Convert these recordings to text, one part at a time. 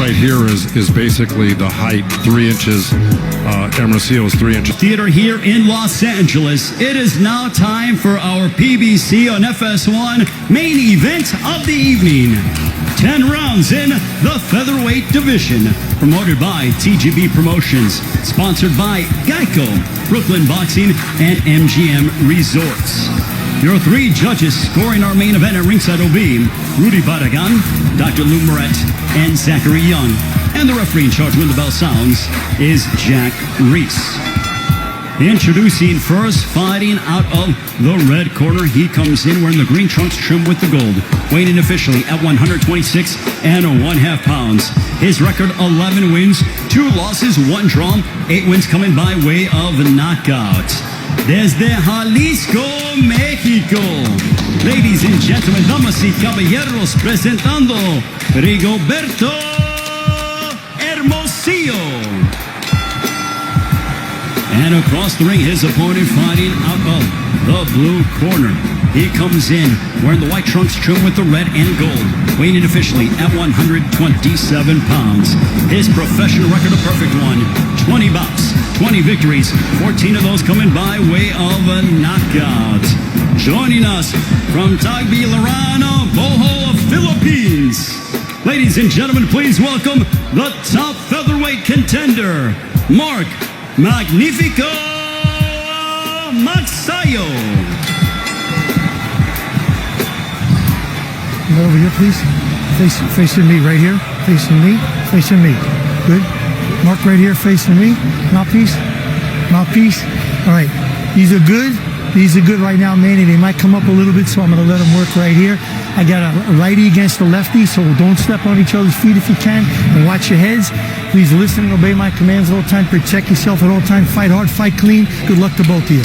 right here is basically the height, 3 inches. Hermosillo is 3 inches. Theater here in Los Angeles. It is now time for our PBC on FS1 main event of the evening. 10 rounds in the featherweight division. Promoted by TGB Promotions. Sponsored by Geico, Brooklyn Boxing, and MGM Resorts. Your 3 judges scoring our main event at ringside will be Rudy Barragan, Dr. Lou Moret, and Zachary Young. And the referee in charge when the bell sounds is Jack Reese. Introducing first, fighting out of the red corner. He comes in wearing the green trunks trimmed with the gold. Weighing in officially at 126 and 1/2 pounds. His record 11 wins, 2 losses, 1 draw, 8 wins coming by way of knockout. Desde Jalisco, México. Ladies and gentlemen, damas y caballeros, presentando Rigoberto Hermosillo. And across the ring, his opponent fighting out of the blue corner. He comes in wearing the white trunks trimmed with the red and gold. Weighing in officially at 127 pounds. His professional record a perfect one. 20 bouts, 20 victories, 14 of those coming by way of a knockout. Joining us from Tagbilaran, Bohol, Philippines. Ladies and gentlemen, please welcome the top featherweight contender, Mark Magnifico Magsayo. Over here, please. Facing me, right here. Facing me. Facing me. Good. Mark right here, facing me. Mouthpiece. Mouthpiece. All right. These are good. These are good right now, Manny. They might come up a little bit, so I'm going to let them work right here. I got a righty against a lefty, so don't step on each other's feet if you can, and watch your heads. Please listen and obey my commands at all time. Protect yourself at all time. Fight hard, fight clean. Good luck to both of you.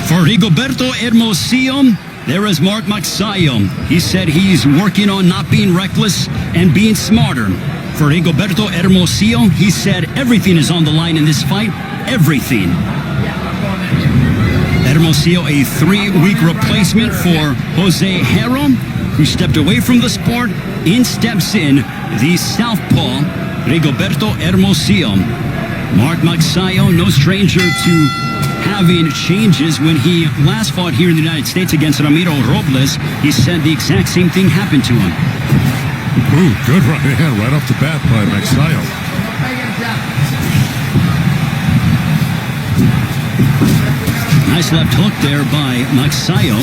For Rigoberto Hermosillo, there is Mark Magsayo. He said he's working on not being reckless and being smarter. For Rigoberto Hermosillo, he said everything is on the line in this fight. Everything. Hermosillo, a 3-week replacement for Jose Herro, who stepped away from the sport. In steps in the southpaw, Rigoberto Hermosillo. Mark Magsayo, no stranger to having changes. When he last fought here in the United States against Ramiro Robles, he said the exact same thing happened to him. Ooh, good right hand right off the bat by Magsayo. Nice left hook there by Magsayo.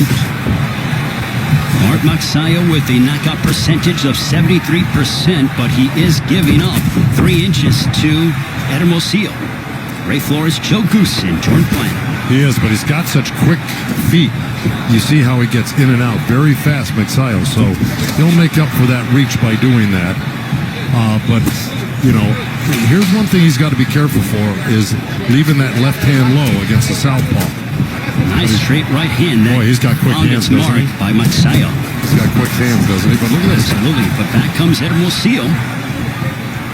Mark Magsayo with a knockout percentage of 73%, but he is giving up 3 inches to Hermosillo. Ray Flores, Joe Goosen, Jordan Plant. He is, but he's got such quick feet. You see how he gets in and out very fast, Magsayo. So he'll make up for that reach by doing that. But, you know, here's one thing he's got to be careful for is leaving that left hand low against the southpaw. Nice straight right hand. Boy, he's got quick hands, doesn't he? By Magsayo. He's got quick hands, doesn't he? But look at this. Absolutely. But back comes Hermosillo.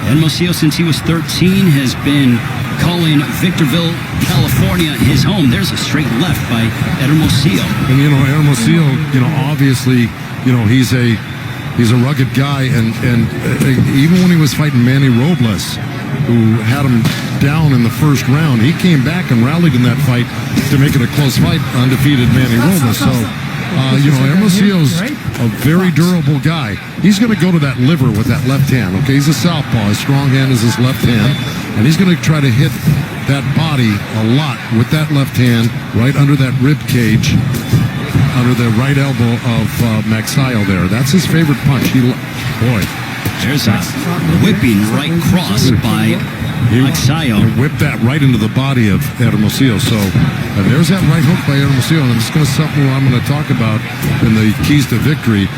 Hermosillo, since he was 13, has been calling Victorville, California, his home. There's a straight left by Hermosillo. And, you know, Hermosillo, you know, obviously, you know, he's a rugged guy. And even when he was fighting Manny Robles, who had him down in the first round, he came back and rallied in that fight to make it a close fight, undefeated Manny Robles. So, you know, Hermosillo's a very durable guy. He's going to go to that liver with that left hand, okay? He's a southpaw. His strong hand is his left hand. And he's going to try to hit that body a lot with that left hand right under that rib cage, under the right elbow of Magsayo there. That's his favorite punch. Boy. There's a whipping right cross by Magsayo. Whipped that right into the body of Hermosillo. So there's that right hook by Hermosillo. And it's going to something I'm going to talk about in the keys to victory.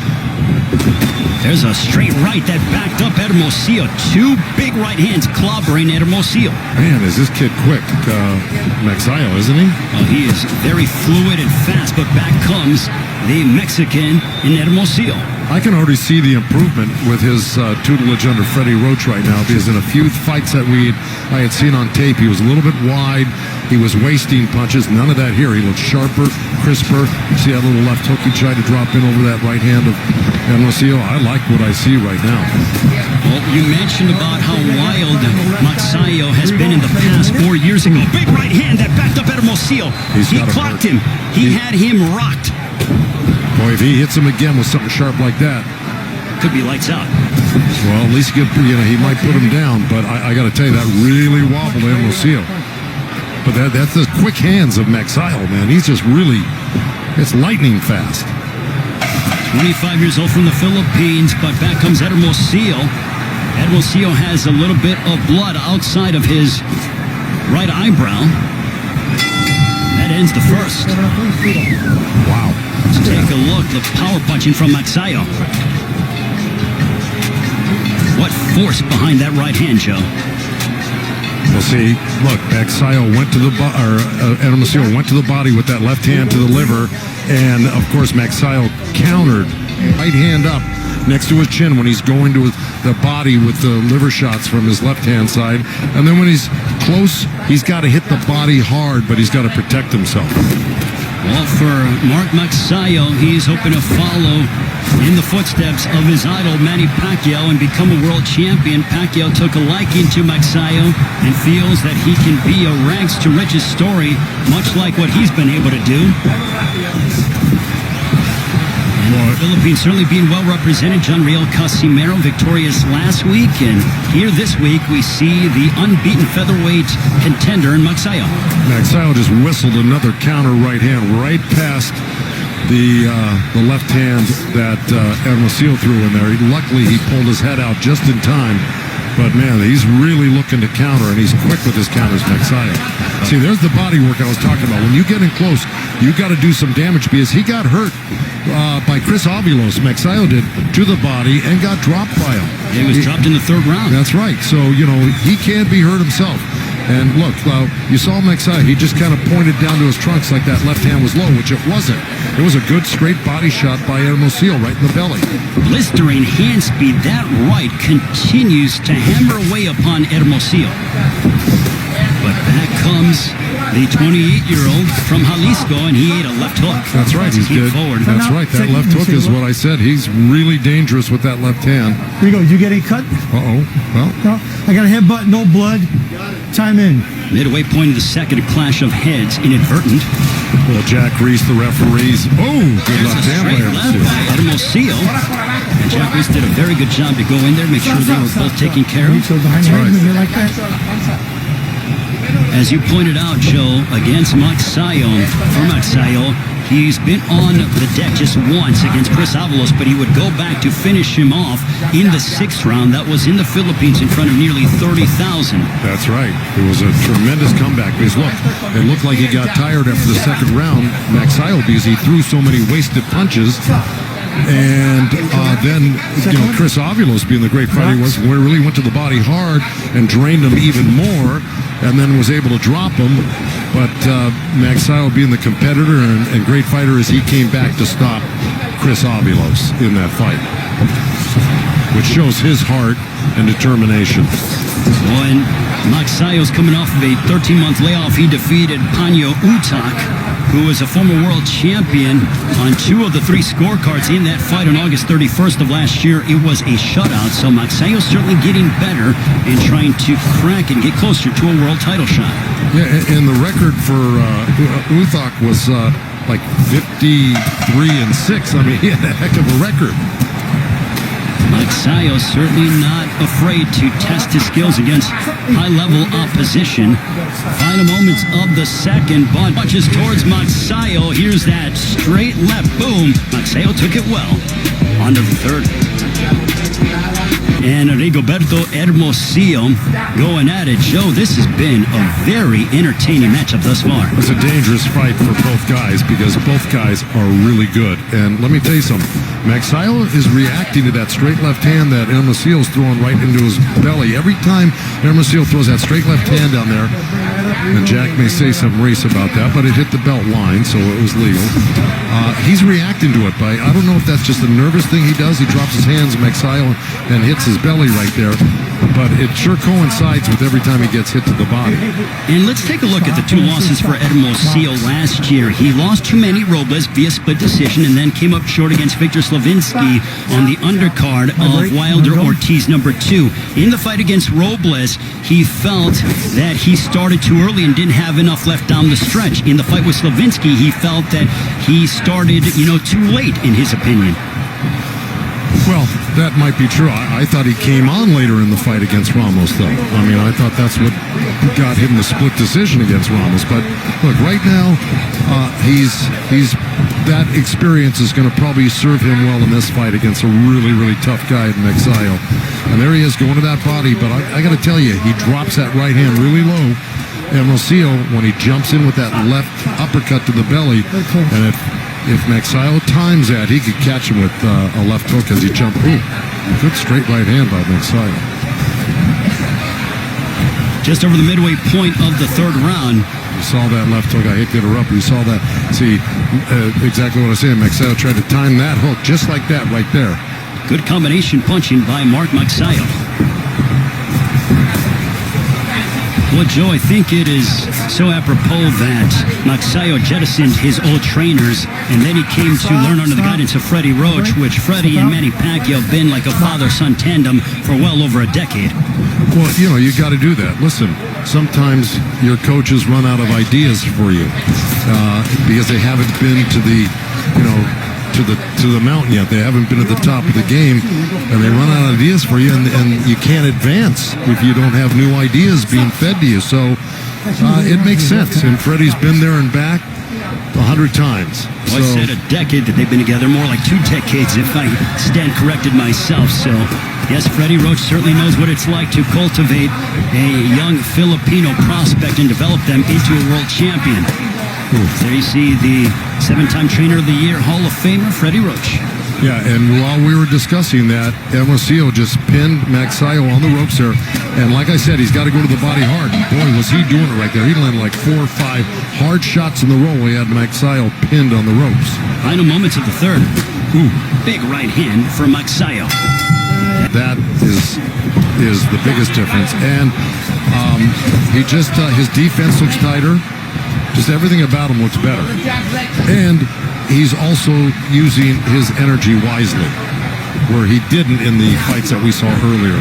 There's a straight right that backed up Hermosillo. 2 big right hands clobbering Hermosillo. Man, is this kid quick. Magsayo, isn't he? Well, he is very fluid and fast, but back comes the Mexican in Hermosillo. I can already see the improvement with his tutelage under Freddie Roach right now, because in a few fights that I had seen on tape, he was a little bit wide. He was wasting punches. None of that here. He looked sharper, crisper. You see that little left hook he tried to drop in over that right hand of Hermosillo. I like what I see right now. Well, you mentioned about how wild Magsayo has been in the past 4 years ago. Big right hand that backed up Hermosillo. He clocked him. He had him rocked. Boy, if he hits him again with something sharp like that, could be lights out. Well, at least he might put him down. But I got to tell you, that really wobbled Hermosillo. But that's the quick hands of Magsayo, man. He's just really, it's lightning fast. 25 years old from the Philippines, but back comes Hermosillo. Hermosillo has a little bit of blood outside of his right eyebrow. That ends the first. Wow. Let's take a look. The power punching from Magsayo. What force behind that right hand, Joe? Well, see, look, Magsayo went to the Hermosillo went to the body with that left hand to the liver, and of course Magsayo countered, right hand up next to his chin when he's going to the body with the liver shots from his left hand side, and then when he's close, he's got to hit the body hard, but he's got to protect himself. Well, for Mark Magsayo, he's hoping to follow in the footsteps of his idol Manny Pacquiao and become a world champion. Pacquiao took a liking to Magsayo and feels that he can be a rags to riches story, much like what he's been able to do. And the Philippines certainly being well represented. John Riel Casimero victorious last week, and here this week we see the unbeaten featherweight contender in Magsayo. Magsayo just whistled another counter right hand right past the left hand that Hermosillo threw in there. Luckily, he pulled his head out just in time. But, man, he's really looking to counter, and he's quick with his counters, Magsayo. See, there's the body work I was talking about. When you get in close, you got to do some damage because he got hurt by Chris Avilos. Magsayo did to the body and got dropped by him. He was dropped in the third round. That's right. So, he can't be hurt himself. And look, you saw Magsayo, he just kind of pointed down to his trunks like that left hand was low, which it wasn't. It was a good straight body shot by Hermosillo right in the belly. Blistering hand speed, that right continues to hammer away upon Hermosillo. But back comes the 28-year-old from Jalisco, and he ate a left hook. That's right, he's good. Forward. That's right, that left hook is what I said. He's really dangerous with that left hand. Here you go. Did you get a cut? Uh-oh. Well, No. I got a headbutt, no blood. Time in. Midway point of the second, a clash of heads, inadvertent. well, Jack Reese, the referees. Oh, good There's left a hand straight by left by Hermosillo. And Jack Reese did a very good job to go in there, make sure they were both taken care of. So behind your head when you're like that. As you pointed out, Joe, against Magsayo, for Magsayo, he's been on the deck just once against Chris Avalos, but he would go back to finish him off in the sixth round. That was in the Philippines in front of nearly 30,000. That's right. It was a tremendous comeback because, look, it looked like he got tired after the second round, Magsayo, because he threw so many wasted punches. And then, Chris Avilos, being the great fighter he was, really went to the body hard and drained him even more, and then was able to drop him. But Magsayo, being the competitor and great fighter as he came back to stop Chris Avilos in that fight, which shows his heart and determination. When Magsayo's coming off of a 13-month layoff, he defeated Panyo Utak, who was a former world champion on 2 of the 3 scorecards in that fight on August 31st of last year. It was a shutout, so Magsayo's certainly getting better and trying to crack and get closer to a world title shot. Yeah, and the record for Uthak was like 53-6. I mean, he had a heck of a record. Magsayo certainly not afraid to test his skills against high-level opposition. Final moments of the second, but punches towards Magsayo. Here's that straight left. Boom. Magsayo took it well. On to the third. And Rigoberto Hermosillo going at it. Joe, this has been a very entertaining matchup thus far. It's a dangerous fight for both guys because both guys are really good. And let me tell you something. Magsayo is reacting to that straight left hand that Hermosillo's throwing right into his belly. Every time Hermosillo throws that straight left hand down there, and Jack may say some race about that, but it hit the belt line, so it was legal. He's reacting to it, but I don't know if that's just a nervous thing he does. He drops his hands, Magsayo, and hits his belly right there. but it sure coincides with every time he gets hit to the body. And let's take a look at the two losses for Hermosillo last year. He lost to Manny Robles via split decision and then came up short against Victor Slavinsky on the undercard of Wilder Ortiz #2. In the fight against Robles, he felt that he started too early and didn't have enough left down the stretch. In the fight with Slavinsky, he felt that he started, too late, in his opinion. Well, that might be true. I thought he came on later in the fight against Ramos, though. I mean, I thought that's what got him the split decision against Ramos. But look, right now, he's that experience is going to probably serve him well in this fight against a really, really tough guy at Magsayo. And there he is going to that body. But I got to tell you, he drops that right hand really low. Hermosillo, when he jumps in with that left uppercut to the belly, and if Magsayo times that, he could catch him with a left hook as he jumped. Ooh, good straight right hand by Magsayo. Just over the midway point of the third round. You saw that left hook. I hate to interrupt. You saw that. See, exactly what I was saying. Magsayo tried to time that hook just like that right there. Good combination punching by Mark Magsayo. Well, Joe, I think it is so apropos that Magsayo jettisoned his old trainers, and then he came to learn under the guidance of Freddie Roach, which Freddie and Manny Pacquiao have been like a father-son tandem for well over a decade. Well, you got to do that. Listen, sometimes your coaches run out of ideas for you because they haven't been to the, to the mountain yet. They haven't been at the top of the game, and they run out of ideas for you, and you can't advance if you don't have new ideas being fed to you. So it makes sense, and Freddie's been there and back 100 times. Well, I said a decade that they've been together, more like 2 decades if I stand corrected myself. So yes, Freddie Roach certainly knows what it's like to cultivate a young Filipino prospect and develop them into a world champion. There you see the 7-time Trainer of the Year Hall of Famer, Freddie Roach. Yeah, and while we were discussing that, Hermosillo just pinned Magsayo on the ropes there. And like I said, he's got to go to the body hard. Boy, was he doing it right there. He landed like 4 or 5 hard shots in the row. He had Magsayo pinned on the ropes. Final moments of the third. Big right hand for Magsayo. That is the biggest difference. And he just, his defense looks tighter. Just everything about him looks better. And he's also using his energy wisely, where he didn't in the fights that we saw earlier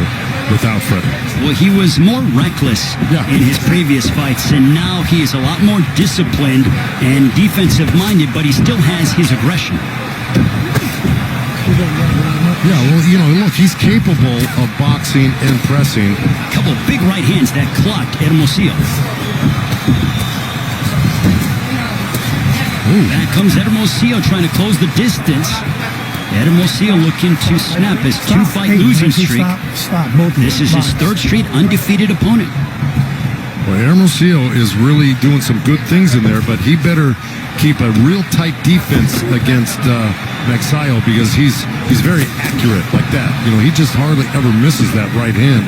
without Freddie. Well, he was more reckless in his previous fights, and now he is a lot more disciplined and defensive-minded, but he still has his aggression. Yeah, well, look, he's capable of boxing and pressing. A couple big right hands that clocked Hermosillo. Back comes Hermosillo trying to close the distance. Hermosillo looking to snap his 2-fight losing streak. This is his 3rd straight undefeated opponent. Well, Hermosillo is really doing some good things in there, but he better keep a real tight defense against Magsayo because he's very accurate like that. He just hardly ever misses that right hand.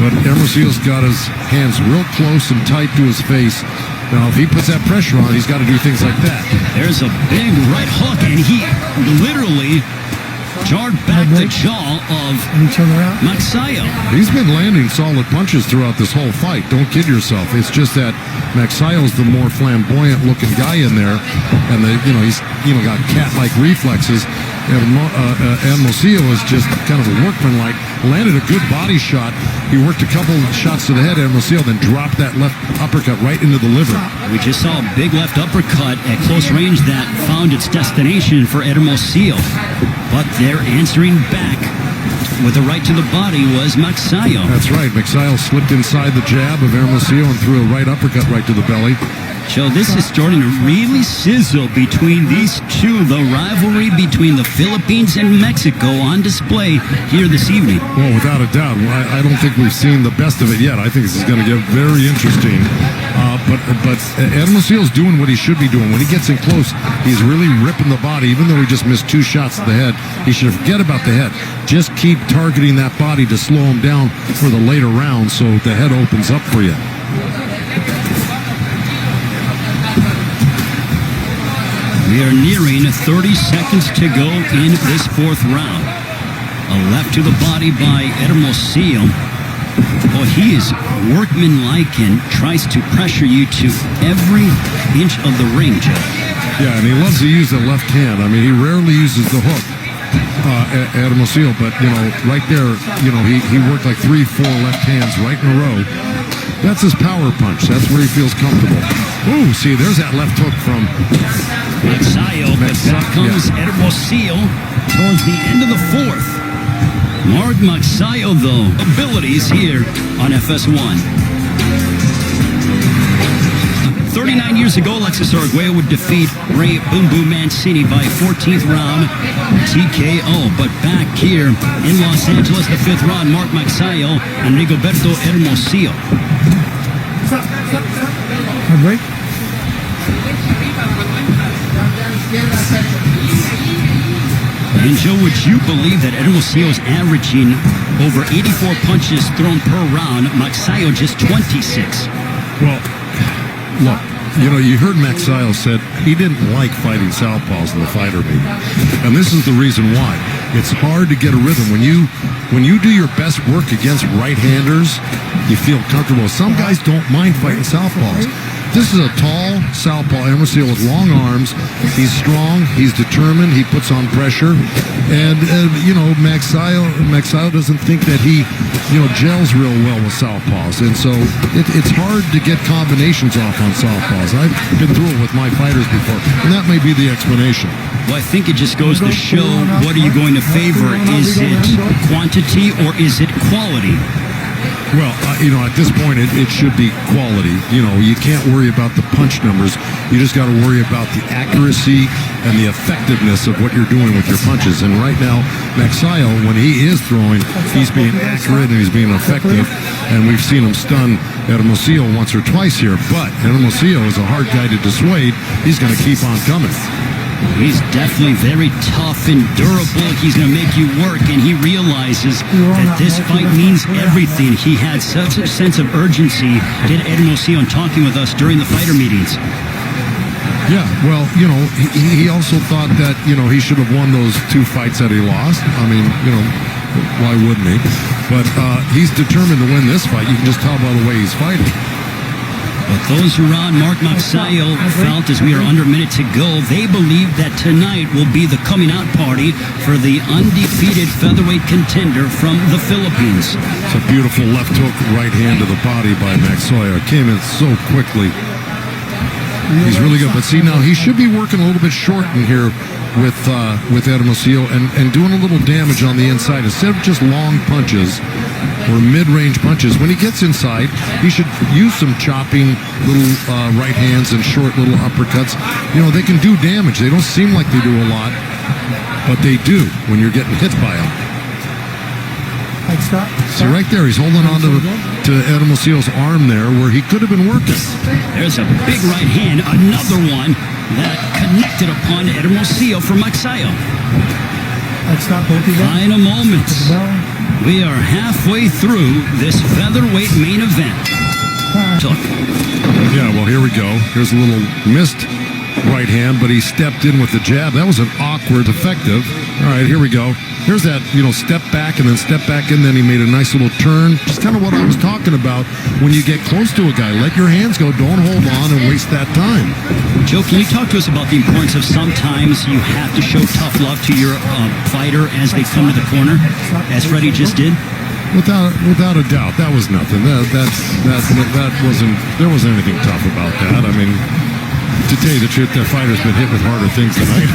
But Hermosillo's got his hands real close and tight to his face. Now, if he puts that pressure on, he's got to do things like that. There's a big right hook, and he literally jarred back the jaw of Magsayo. He's been landing solid punches throughout this whole fight. Don't kid yourself. It's just that Magsayo's the more flamboyant-looking guy in there, and he's got cat-like reflexes. And Hermosillo is just kind of a workman-like. Landed a good body shot. He worked a couple shots to the head, Hermosillo, then dropped that left uppercut right into the liver. We just saw a big left uppercut at close range that found its destination for Hermosillo. But they're answering back with a right to the body was Magsayo. That's right. Magsayo slipped inside the jab of Hermosillo and threw a right uppercut right to the belly. Joe, this is starting to really sizzle between these two. The rivalry between the Philippines and Mexico on display here this evening. Well, without a doubt. I don't think we've seen the best of it yet. I think this is going to get very interesting. But Hermosillo's doing what he should be doing. When he gets in close, he's really ripping the body. Even though he just missed 2 shots to the head, he should forget about the head. Just keep targeting that body to slow him down for the later rounds so the head opens up for you. We are nearing 30 seconds to go in this 4th round. A left to the body by Hermosillo. Well, he is workmanlike and tries to pressure you to every inch of the ring, Joe. Yeah, and he loves to use the left hand. I mean, he rarely uses the hook, Hermosillo, but, right there, he worked like 3-4 left hands right in a row. That's his power punch. That's where he feels comfortable. Ooh, see, there's that left hook from Magsayo, but back comes Hermosillo towards the end of the fourth. Mark Magsayo, though, abilities here on FS1. 39 years ago, Alexis Arguello would defeat Ray Boom Boom Mancini by 14th round TKO. But back here in Los Angeles, the 5th round, Mark Magsayo and Rigoberto Hermosillo. Break. And Joe, would you believe that Hermosillo is averaging over 84 punches thrown per round? Magsayo just 26. Well, look, you heard Magsayo said he didn't like fighting southpaws in the fighter meeting. And this is the reason why. It's hard to get a rhythm. When you do your best work against right-handers, you feel comfortable. Some guys don't mind fighting southpaws. This is a tall southpaw, Hermosillo, with long arms. He's strong. He's determined. He puts on pressure. And, Magsayo doesn't think that he, gels real well with southpaws. And so it's hard to get combinations off on southpaws. I've been through it with my fighters before, and that may be the explanation. Well, I think it just goes to show, what are you going to favor? Is it quantity or is it quality? Well, at this point, it should be quality. You can't worry about the punch numbers. You just got to worry about the accuracy and the effectiveness of what you're doing with your punches. And right now, Magsayo, when he is throwing, he's being accurate and he's being effective. And we've seen him stun Hermosillo once or twice here. But Hermosillo is a hard guy to dissuade. He's going to keep on coming. He's definitely very tough and durable. He's going to make you work, and he realizes that this fight means everything. He had such a sense of urgency, did Hermosillo, in talking with us during the fighter meetings. Yeah, well, he also thought that, he should have won those 2 fights that he lost. I mean, why wouldn't he? But he's determined to win this fight. You can just tell by the way he's fighting. But those around Mark Magsayo felt, as we are under a minute to go, they believe that tonight will be the coming out party for the undefeated featherweight contender from the Philippines. It's a beautiful left hook, right hand to the body by Magsayo. It came in so quickly. He's really good. But see, now he should be working a little bit short in here with Hermosillo and doing a little damage on the inside. Instead of just long punches or mid-range punches, when he gets inside, he should use some chopping little right hands and short little uppercuts. They can do damage. They don't seem like they do a lot, but they do when you're getting hit by them. See, right there, he's holding on to Hermosillo's arm there where he could have been working. There's a big right hand, another one that connected upon Hermosillo for Magsayo. Final moments. We are halfway through this featherweight main event. Yeah, well, here we go. Here's a little missed right hand, but he stepped in with the jab. That was an awkward, effective. All right, here we go. Here's that, step back and then step back in. Then he made a nice little turn. Just kind of what I was talking about. When you get close to a guy, let your hands go. Don't hold on and waste that time. Joe, can you talk to us about the importance of sometimes you have to show tough love to your fighter as they come to the corner, as Freddie just did? Without a doubt, that was nothing. That wasn't. There wasn't anything tough about that. I mean, to tell you the truth, their fighter's been hit with harder things tonight.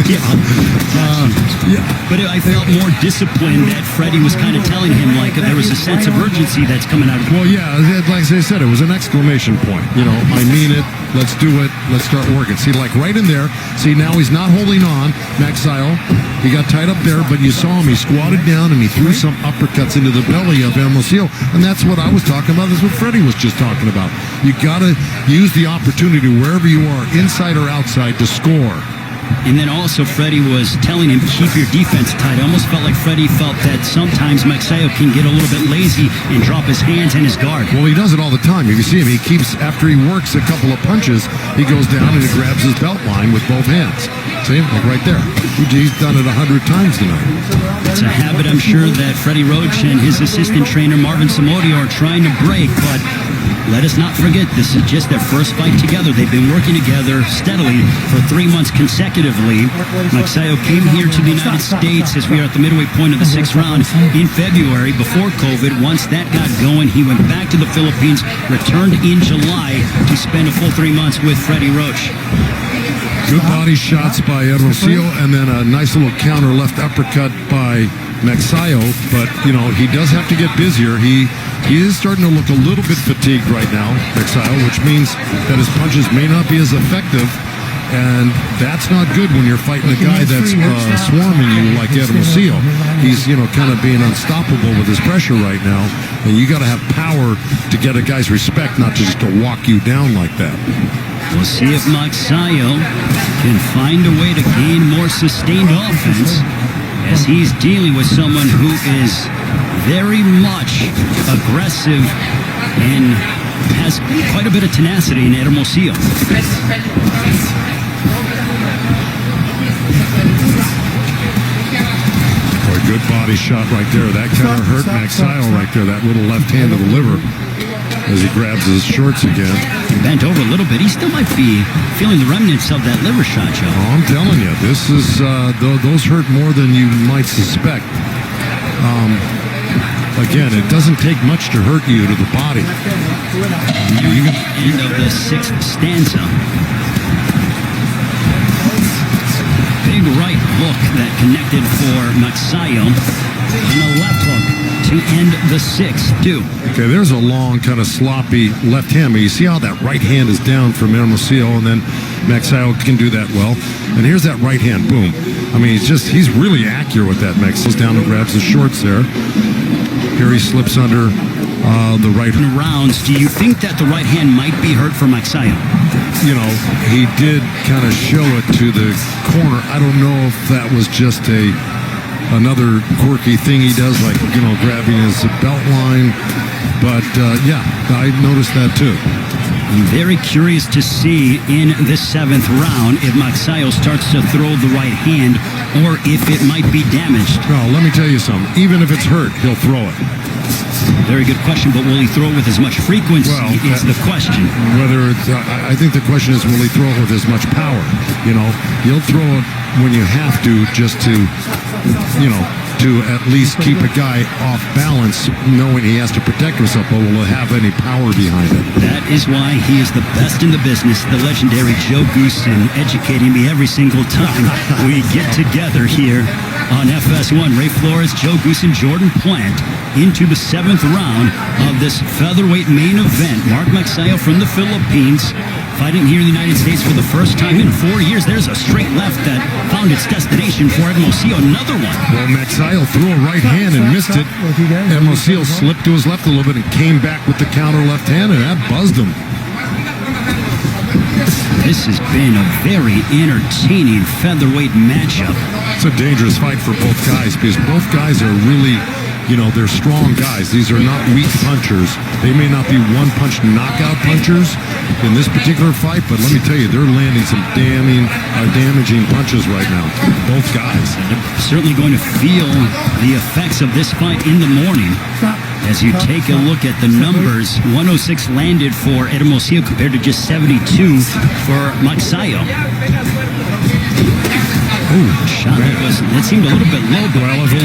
Yeah. But I felt more disciplined that Freddie was kind of telling him, like, there was a sense of urgency that's coming out of him. Well, yeah, like I said, it was an exclamation point. I mean it. Let's do it. Let's start working. See, like right in there. See, now he's not holding on. Magsayo, he got tied up there, but you saw him. He squatted down and he threw some uppercuts into the belly of Hermosillo. And that's what I was talking about. That's what Freddie was just talking about. You got to use the opportunity wherever you are, inside or outside, to score. And then also Freddie was telling him, keep your defense tight. I almost felt like Freddie felt that sometimes Magsayo can get a little bit lazy and drop his hands and his guard. Well, he does it all the time. If you see him, he keeps, after he works a couple of punches, he goes down and he grabs his belt line with both hands. See, like right there. He's done it 100 times tonight. It's a habit I'm sure that Freddie Roach and his assistant trainer Marvin Samodio are trying to break, but let us not forget, this is just their first fight together. They've been working together steadily for 3 months consecutively. Magsayo came here to the United States as we are at the midway point of the 6th round in February before COVID. Once that got going, he went back to the Philippines, returned in July to spend a full 3 months with Freddie Roach. Good body shots by Hermosillo, and then a nice little counter left uppercut by Magsayo. But, you know, he does have to get busier. He is starting to look a little bit fatigued right now, Magsayo, which means that his punches may not be as effective. And that's not good when you're fighting a guy that's swarming you like Hermosillo. He's, you know, kind of being unstoppable with his pressure right now. And you got to have power to get a guy's respect, not just to walk you down like that. We'll see if Magsayo can find a way to gain more sustained offense as he's dealing with someone who is very much aggressive and has quite a bit of tenacity in Hermosillo. Boy, good body shot right there. That kind of hurt Magsayo right there, that little left hand to the liver as he grabs his shorts again. Bent over a little bit. He still might be feeling the remnants of that liver shot, Joe. Oh, I'm telling you, this is those hurt more than you might suspect. Again, it doesn't take much to hurt you to the body. End of the 6th stanza. Big right hook that connected for Magsayo, and a left hook to end the 6th, too. Okay, there's a long, kind of sloppy left hand, but you see how that right hand is down from Hermosillo, and then Magsayo can do that well. And here's that right hand, boom. I mean, he's really accurate with that. Magsayo's down and grabs his shorts there. Here he slips under the right. Rounds, do you think that the right hand might be hurt for Magsayo? You know, he did kind of show it to the corner. I don't know if that was just another quirky thing he does, like, you know, grabbing his belt line. But, yeah, I noticed that too. I'm very curious to see in the 7th round if Magsayo starts to throw the right hand or if it might be damaged. Well, let me tell you something. Even if it's hurt, he'll throw it. Very good question, but will he throw it with as much frequency is the question. Whether it's, I think the question is, will he throw it with as much power? You know, he'll throw it when you have to, just to, you know, to at least keep a guy off balance, knowing he has to protect himself, but will it have any power behind it? That is why he is the best in the business, the legendary Joe Goosen, educating me every single time we get together here on FS1. Ray Flores, Joe Goosen, Jordan Plant into the 7th round of this featherweight main event. Mark Magsayo from the Philippines, fighting here in the United States for the first time in 4 years. There's a straight left that found its destination for Hermosillo. Another one. Well, Magsayo threw a right hand and missed it. Hermosillo slipped to his left a little bit and came back with the counter left hand, and that buzzed him. This has been a very entertaining featherweight matchup. It's a dangerous fight for both guys because both guys are really, you know, they're strong guys. These are not weak punchers. They may not be one-punch knockout punchers in this particular fight, but let me tell you, they're landing some damaging punches right now. Both guys. They're certainly going to feel the effects of this fight in the morning. As you take a look at the numbers, 106 landed for Hermosillo compared to just 72 for Magsayo. Shot that seemed a little bit low. But well, if it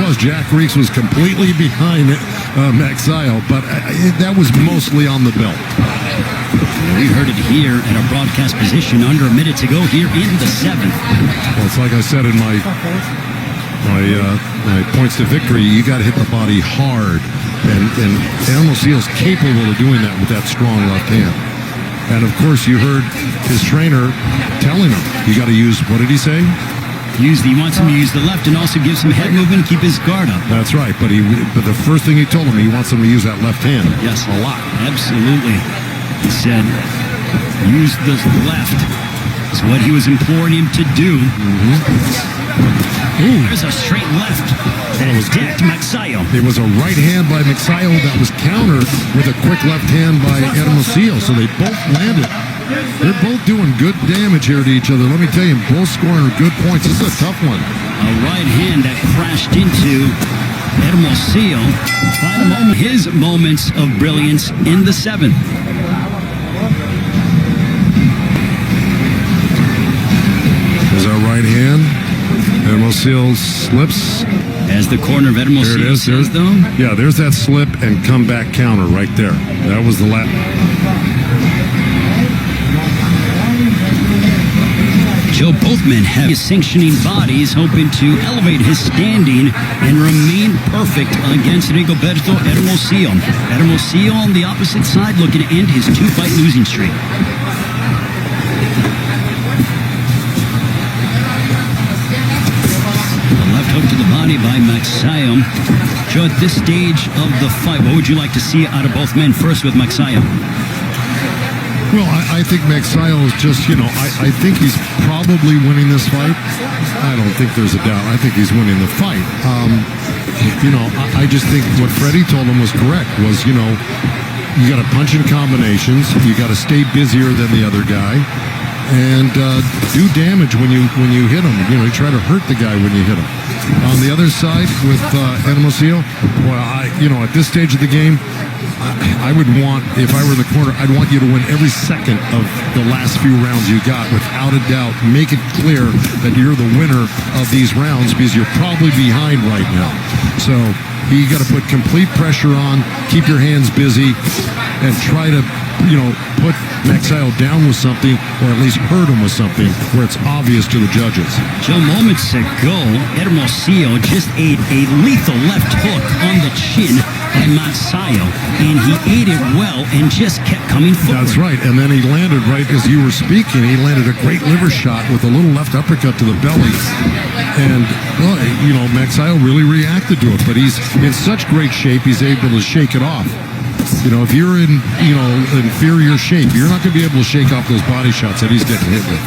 was, Jack Reeks was completely behind Magsayo, but that was mostly on the belt. We heard it here at our broadcast position under a minute to go here in the 7th. Well, it's like I said in my points to victory, you got to hit the body hard, and Hermosillo's capable of doing that with that strong left hand. And of course, you heard his trainer telling him, you got to use, what did he say? He wants him to use the left and also give some head movement and keep his guard up. That's right, but the first thing he told him, he wants him to use that left hand. Yes, a lot. Absolutely. He said, use the left. Is what he was imploring him to do. There's a straight left that is decked Magsayo. It was a right hand by Magsayo that was countered with a quick left hand by Hermosillo. So they both landed They're both doing good damage here to each other. Let me tell you, both scoring good points. This is a tough one. A right hand that crashed into Hermosillo. Final moment, his moments of brilliance in the 7th. There's our right hand. Hermosillo slips. As the corner of Hermosillo says, though. Yeah, there's that slip and comeback counter right there. That was the last. Joe, both men have his sanctioning bodies, hoping to elevate his standing and remain perfect against Rigoberto Hermosillo. Hermosillo on the opposite side, looking to end his 2-fight losing streak. A left hook to the body by Magsayo. Joe, at this stage of the fight, what would you like to see out of both men? First with Magsayo. Well, I think Magsayo is just, I think he's probably winning this fight. I don't think there's a doubt. I think he's winning the fight. I just think what Freddie told him was correct, was, you got to punch in combinations. You got to stay busier than the other guy. And do damage when you hit him. You try to hurt the guy when you hit him. On the other side with Hermosillo, well, at this stage of the game, I would want, if I were in the corner, I'd want you to win every second of the last few rounds you got, without a doubt. Make it clear that you're the winner of these rounds, because you're probably behind right now. So you got to put complete pressure on, keep your hands busy, and try to, put Magsayo down with something, or at least hurt him with something where it's obvious to the judges. Joe, moments ago, Hermosillo just ate a lethal left hook on the chin by Magsayo, and he ate it well and just kept coming forward. That's right, and then he landed, right as you were speaking, he landed a great liver shot with a little left uppercut to the belly. And, well, Magsayo really reacted to it, but he's in such great shape, he's able to shake it off. If you're in, inferior shape, you're not going to be able to shake off those body shots that he's getting hit with.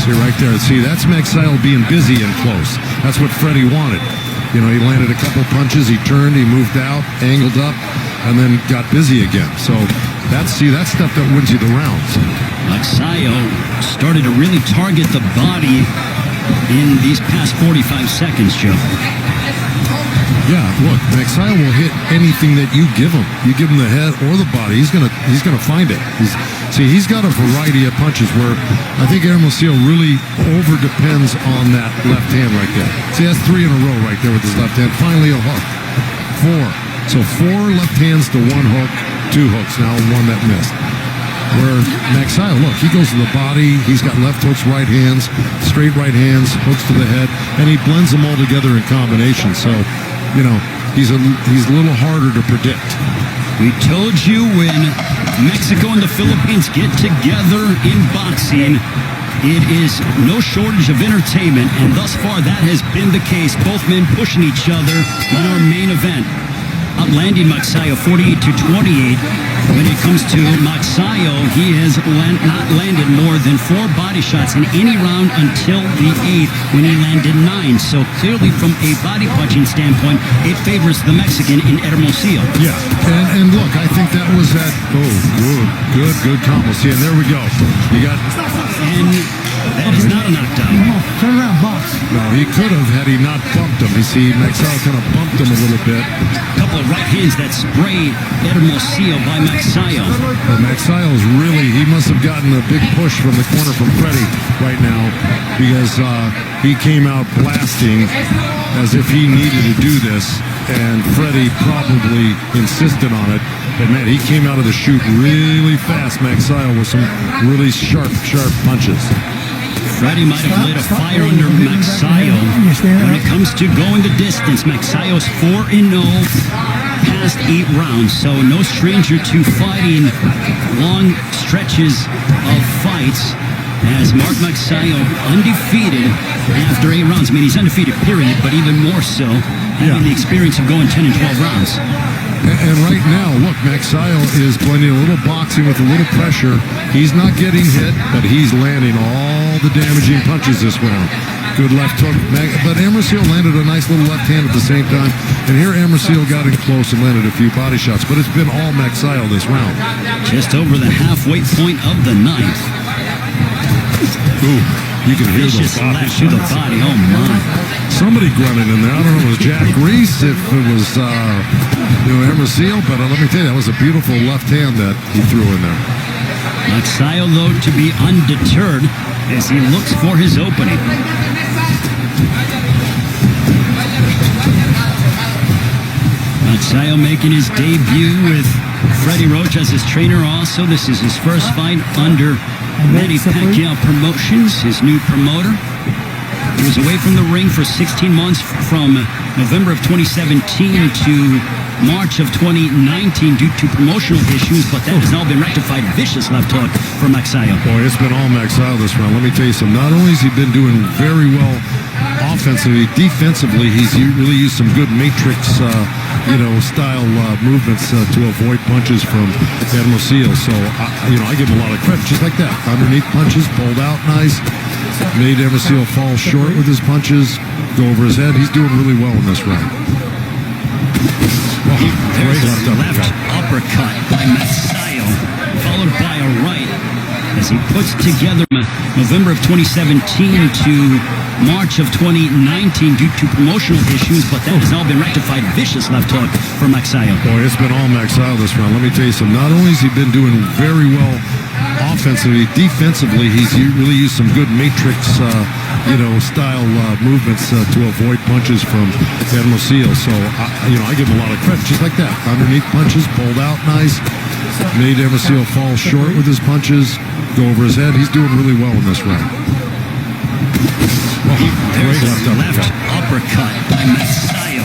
See right there. See, that's Magsayo being busy and close. That's what Freddie wanted. He landed a couple punches, he turned, he moved out, angled up, and then got busy again. So that's stuff that wins you the rounds. Magsayo started to really target the body in these past 45 seconds, Joe. Yeah, look, Magsayo will hit anything that you give him. You give him the head or the body, he's gonna find it. He's got a variety of punches where I think Hermosillo really over depends on that left hand right there. See, that's 3 in a row right there with his left hand. Finally a hook. 4. So 4 left hands to 1 hook, 2 hooks now, 1 that missed. Where Magsayo, look, he goes to the body, he's got left hooks, right hands, straight right hands, hooks to the head, and he blends them all together in combination. So, he's a little harder to predict. We told you when Mexico and the Philippines get together in boxing, it is no shortage of entertainment, and thus far that has been the case. Both men pushing each other in our main event. Outlanding Magsayo 48-28. When it comes to Magsayo, he has not landed more than 4 body shots in any round until the 8th, when he landed 9. So clearly, from a body punching standpoint, it favors the Mexican in Hermosillo. Yeah, and look, I think that was that. Oh, good combo. See, and there we go. You got. And that is not a knockdown. Turn around, box. No, he could have had he not bumped him. You see, Magsayo kind of bumped him a little bit. A couple of right hands that sprayed Hermosillo by Magsayo. Well, Magsayo's really, he must have gotten a big push from the corner from Freddie right now, because he came out blasting as if he needed to do this, and Freddie probably insisted on it. But man, he came out of the chute really fast, Magsayo, with some really sharp punches. Freddie might have lit a fire under Magsayo. When it comes to going the distance, Magsayo's 4-0 past 8 rounds, so no stranger to fighting long stretches of fights. As Mark Magsayo undefeated after 8 rounds. I mean, he's undefeated, period, but even more so having the experience of going 10 and 12 rounds. And right now, look, Magsayo is blending a little boxing with a little pressure. He's not getting hit, but he's landing all the damaging punches this round. Good left hook. But Hermosillo landed a nice little left hand at the same time. And here Hermosillo got in close and landed a few body shots. But it's been all Magsayo this round. Just over the halfway point of the ninth. Ooh, you can hear Vicious those left to the body. Oh, my. Somebody grunted in there. I don't know if it was Jack Reese, if it was Hermosillo, but let me tell you, that was a beautiful left hand that he threw in there. Magsayo, though, to be undeterred as he looks for his opening. Magsayo making his debut with Freddie Roach as his trainer also. This is his first fight under Manny Pacquiao Promotions, his new promoter. He was away from the ring for 16 months from November of 2017 to March of 2019 due to promotional issues, but that has now been rectified. Vicious left hook for Magsayo. Boy, it's been all Magsayo this round. Let me tell you something. Not only has he been doing very well offensively, defensively, he's really used some good matrix, style movements to avoid punches from Hermosillo. So, I give him a lot of credit. Just like that. Underneath punches, pulled out nice. Made Hermosillo fall short with his punches, go over his head. He's doing really well in this round. Oh, There's great a left uppercut by Magsayo, followed by a right as he puts together November of 2017 to March of 2019 due to promotional issues, but that has now been rectified. Vicious left hook for Magsayo. Boy, it's been all Magsayo this round. Let me tell you something. Not only has he been doing very well offensively, defensively, he's really used some good matrix, style movements to avoid punches from Hermosillo. So, I give him a lot of credit. Just like that. Underneath punches, pulled out nice. Made Hermosillo fall short with his punches, go over his head. He's doing really well in this round. Oh, There's great a left uppercut by Magsayo,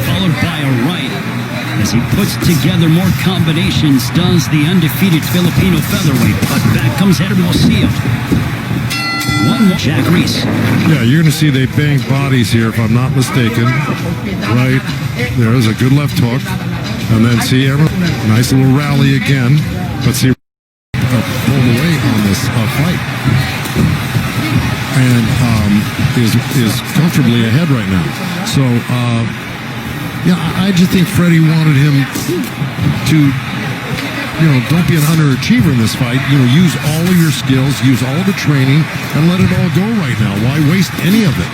followed by a right as he puts together more combinations, does the undefeated Filipino featherweight. But back comes Hermosillo. One more. Jack Reese. Yeah, you're going to see they bang bodies here, if I'm not mistaken. Right there's a good left hook. And then see, nice little rally again. But see, pulled away on this fight. And is comfortably ahead right now. So, I just think Freddie wanted him to, don't be an underachiever in this fight. Use all of your skills, use all the training, and let it all go right now. Why waste any of it?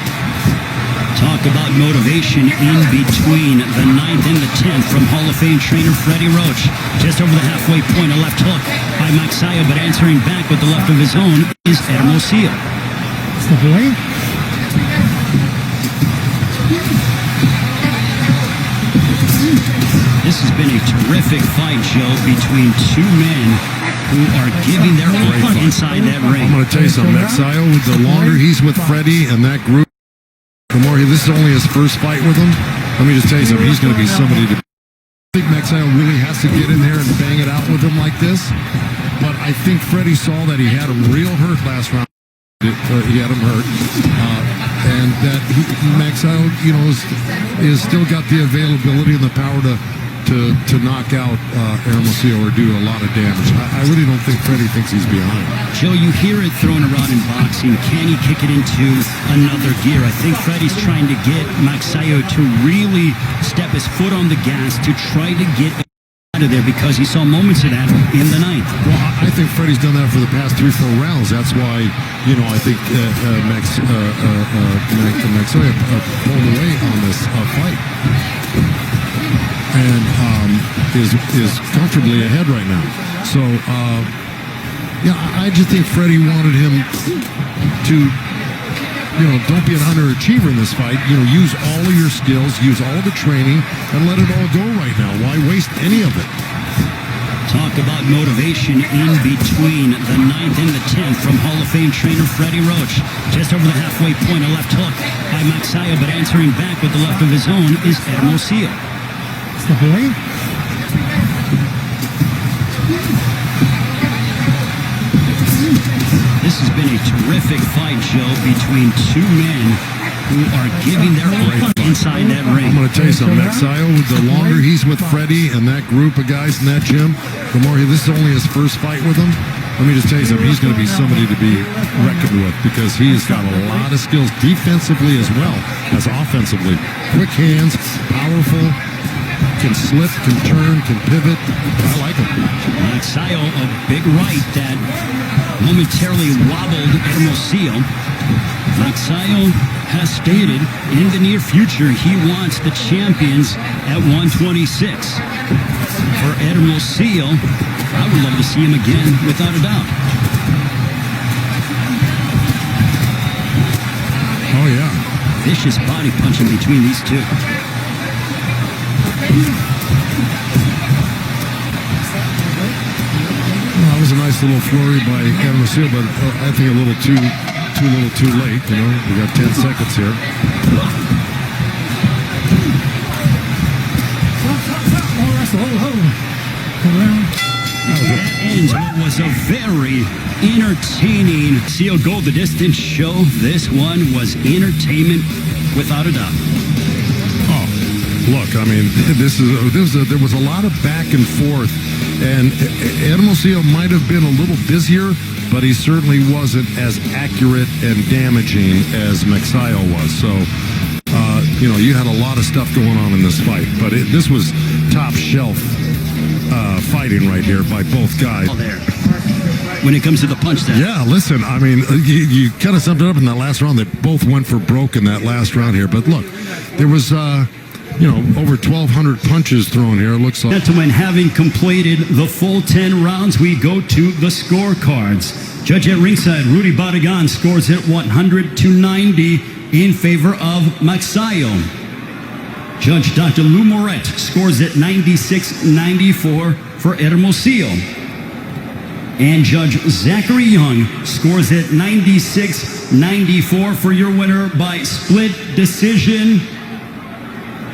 Talk about motivation in between the 9th and the 10th from Hall of Fame trainer Freddie Roach. Just over the halfway point, a left hook by Magsayo, but answering back with the left of his own is Hermosillo. Step away. This has been a terrific fight, Joe, between two men who are giving their all inside that ring. I'm going to tell you something. Magsayo, the longer he's with Freddie and that group, the more this is only his first fight with him. Let me just tell you something. He's going to be somebody to. I think Magsayo really has to get in there and bang it out with him like this. But I think Freddie saw that he had him real hurt last round. He had him hurt. And that Magsayo, is still got the availability and the power to knock out Hermosillo or do a lot of damage. I really don't think Freddie thinks he's behind. Joe, you hear it thrown around in boxing. Can he kick it into another gear? I think Freddie's trying to get Magsayo to really step his foot on the gas to try to get out of there because he saw moments of that in the 9th. Well, I think Freddie's done that for the past 3-4 rounds. That's why, I think Magsayo pulled away on this fight. And is comfortably ahead right now. So, I just think Freddie wanted him to, don't be an underachiever in this fight. Use all of your skills, use all the training, and let it all go right now. Why waste any of it? Talk about motivation in between the 9th and the 10th from Hall of Fame trainer Freddie Roach. Just over the halfway point, a left hook by Magsayo, but answering back with the left of his own is Hermosillo. Step away. This has been a terrific fight, Joe, between two men who are giving their all inside that ring. I'm going to tell you something. Magsayo, the longer he's with Freddie and that group of guys in that gym, the more this is only his first fight with him. let me just tell you something. He's going to be somebody to be reckoned with because he has got a lot of skills defensively as well as offensively. Quick hands, powerful, can slip, can turn, can pivot. I like him. Magsayo, a big right that momentarily wobbled Hermosillo. Magsayo has stated in the near future he wants the champions at 126. For Hermosillo, I would love to see him again, without a doubt. Oh, yeah. Vicious body punching between these two. Well, that was a nice little flurry by Hermosillo, but I think a little too late. You know, we got 10 seconds here. That ends what was a very entertaining Seal Go the Distance show. This one was entertainment without a doubt. Oh, look, I mean, there was a lot of back and forth, and Hermosillo might have been a little busier, but he certainly wasn't as accurate and damaging as Magsayo was. So, you know, you had a lot of stuff going on in this fight, but this was top shelf fighting right here by both guys. There. When it comes to the punch there. Yeah, listen, I mean, you kind of summed it up in that last round. They both went for broke in that last round here. But look, there was, you know, over 1,200 punches thrown here, it looks like. Gentlemen, having completed the full 10 rounds, we go to the scorecards. Judge at ringside, Rudy Badagan scores at 100-90 in favor of Magsayo. Judge Dr. Lou Moret scores at 96-94 for Hermosillo. And Judge Zachary Young scores at 96-94 for your winner by split decision.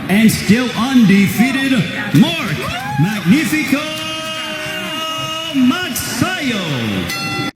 And still undefeated, Mark Magnifico Magsayo.